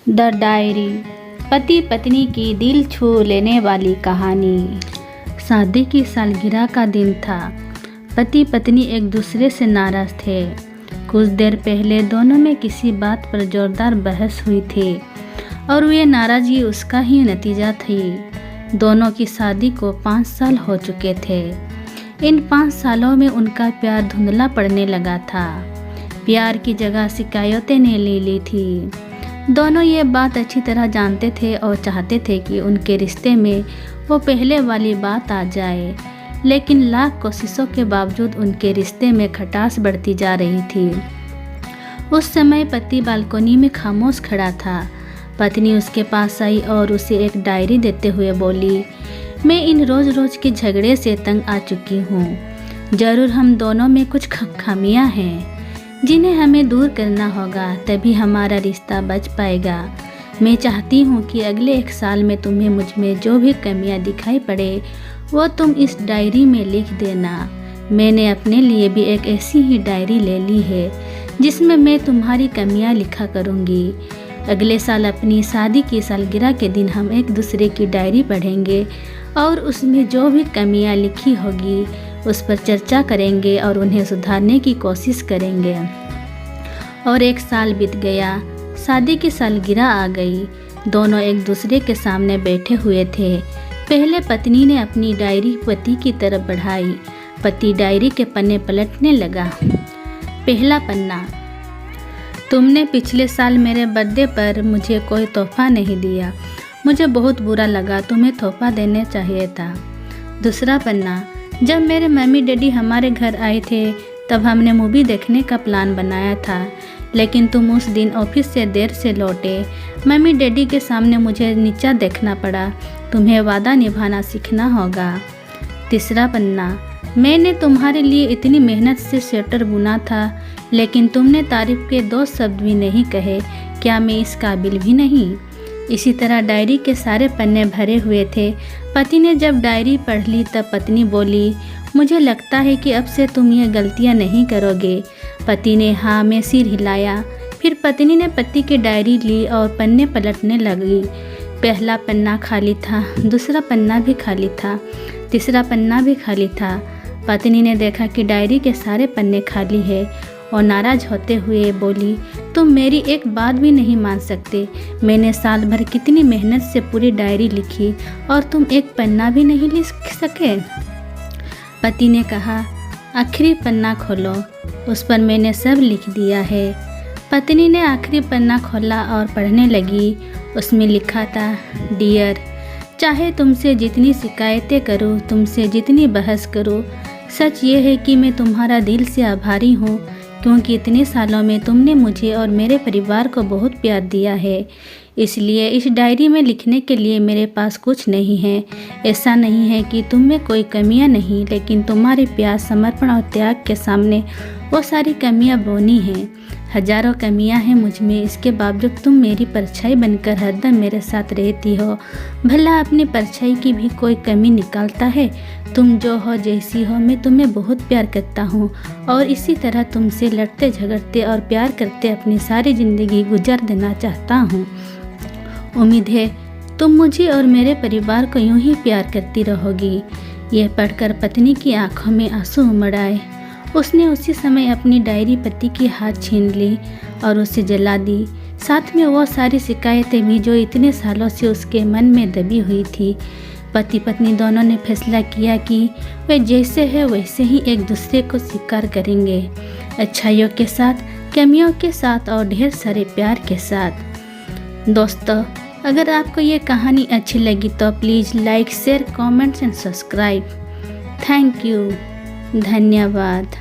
The diary, पति पत्नी की दिल छू लेने वाली कहानी। शादी की सालगिरह का दिन था। पति पत्नी एक दूसरे से नाराज़ थे। कुछ देर पहले दोनों में किसी बात पर जोरदार बहस हुई थी और ये नाराज़गी उसका ही नतीजा थी। दोनों की शादी को 5 साल हो चुके थे। इन 5 सालों में उनका प्यार धुंधला पड़ने लगा था। प्यार की जगह शिकायतें ने ले ली थी। दोनों ये बात अच्छी तरह जानते थे और चाहते थे कि उनके रिश्ते में वो पहले वाली बात आ जाए, लेकिन लाख कोशिशों के बावजूद उनके रिश्ते में खटास बढ़ती जा रही थी। उस समय पति बालकनी में खामोश खड़ा था। पत्नी उसके पास आई और उसे एक डायरी देते हुए बोली, मैं इन रोज़ के झगड़े से तंग आ चुकी हूँ। ज़रूर हम दोनों में कुछ खामियाँ हैं जिन्हें हमें दूर करना होगा, तभी हमारा रिश्ता बच पाएगा। मैं चाहती हूँ कि अगले 1 साल में तुम्हें मुझ में जो भी कमियाँ दिखाई पड़े वो तुम इस डायरी में लिख देना। मैंने अपने लिए भी एक ऐसी ही डायरी ले ली है जिसमें मैं तुम्हारी कमियाँ लिखा करूँगी। अगले साल अपनी शादी की सालगिरह के दिन हम एक दूसरे की डायरी पढ़ेंगे और उसमें जो भी कमियाँ लिखी होगी उस पर चर्चा करेंगे और उन्हें सुधारने की कोशिश करेंगे। और 1 साल बीत गया। शादी की सालगिरह आ गई। दोनों एक दूसरे के सामने बैठे हुए थे। पहले पत्नी ने अपनी डायरी पति की तरफ बढ़ाई। पति डायरी के पन्ने पलटने लगा। पहला पन्ना, तुमने पिछले साल मेरे बर्थडे पर मुझे कोई तोहफा नहीं दिया। मुझे बहुत बुरा लगा, तुम्हें तोहफा देना चाहिए था। दूसरा पन्ना, जब मेरे मम्मी डैडी हमारे घर आए थे तब हमने मूवी देखने का प्लान बनाया था, लेकिन तुम उस दिन ऑफिस से देर से लौटे। मम्मी डैडी के सामने मुझे नीचा देखना पड़ा। तुम्हें वादा निभाना सीखना होगा। तीसरा पन्ना, मैंने तुम्हारे लिए इतनी मेहनत से स्वेटर बुना था, लेकिन तुमने तारीफ के 2 शब्द भी नहीं कहे। क्या मैं इस काबिल भी नहीं? इसी तरह डायरी के सारे पन्ने भरे हुए थे। पति ने जब डायरी पढ़ ली तब पत्नी बोली, मुझे लगता है कि अब से तुम ये गलतियां नहीं करोगे। पति ने हाँ में सिर हिलाया। फिर पत्नी ने पति की डायरी ली और पन्ने पलटने लगी। पहला पन्ना खाली था, दूसरा पन्ना भी खाली था, तीसरा पन्ना भी खाली था। पत्नी ने देखा कि डायरी के सारे पन्ने खाली है और नाराज़ होते हुए बोली, तुम मेरी एक बात भी नहीं मान सकते। मैंने साल भर कितनी मेहनत से पूरी डायरी लिखी और तुम एक पन्ना भी नहीं लिख सके। पति ने कहा, आखिरी पन्ना खोलो, उस पर मैंने सब लिख दिया है। पत्नी ने आखिरी पन्ना खोला और पढ़ने लगी। उसमें लिखा था, डियर, चाहे तुमसे जितनी शिकायतें करूँ, तुमसे जितनी बहस करूँ, सच ये है कि मैं तुम्हारा दिल से आभारी हूँ, क्योंकि इतने सालों में तुमने मुझे और मेरे परिवार को बहुत प्यार दिया है। इसलिए इस डायरी में लिखने के लिए मेरे पास कुछ नहीं है। ऐसा नहीं है कि तुम में कोई कमियां नहीं, लेकिन तुम्हारे प्यार, समर्पण और त्याग के सामने वो सारी कमियां बौनी हैं। हजारों कमियां हैं मुझ में, इसके बावजूद तुम मेरी परछाई बनकर हरदम मेरे साथ रहती हो। भला अपनी परछाई की भी कोई कमी निकालता है? तुम जो हो, जैसी हो, मैं तुम्हें बहुत प्यार करता हूँ और इसी तरह तुमसे लड़ते झगड़ते और प्यार करते अपनी सारी ज़िंदगी गुजार देना चाहता हूँ। उम्मीद है तुम मुझे और मेरे परिवार को यूं ही प्यार करती रहोगी। यह पढ़कर पत्नी की आंखों में आंसू उमड़ आए। उसने उसी समय अपनी डायरी पति के हाथ छीन ली और उसे जला दी। साथ में वो सारी शिकायतें भी जो इतने सालों से उसके मन में दबी हुई थी। पति पत्नी दोनों ने फैसला किया कि वे जैसे है वैसे ही एक दूसरे को स्वीकार करेंगे, अच्छाइयों के साथ, कमियों के साथ और ढेर सारे प्यार के साथ। दोस्तों, अगर आपको ये कहानी अच्छी लगी तो please like, share, comments and subscribe. Thank you. धन्यवाद।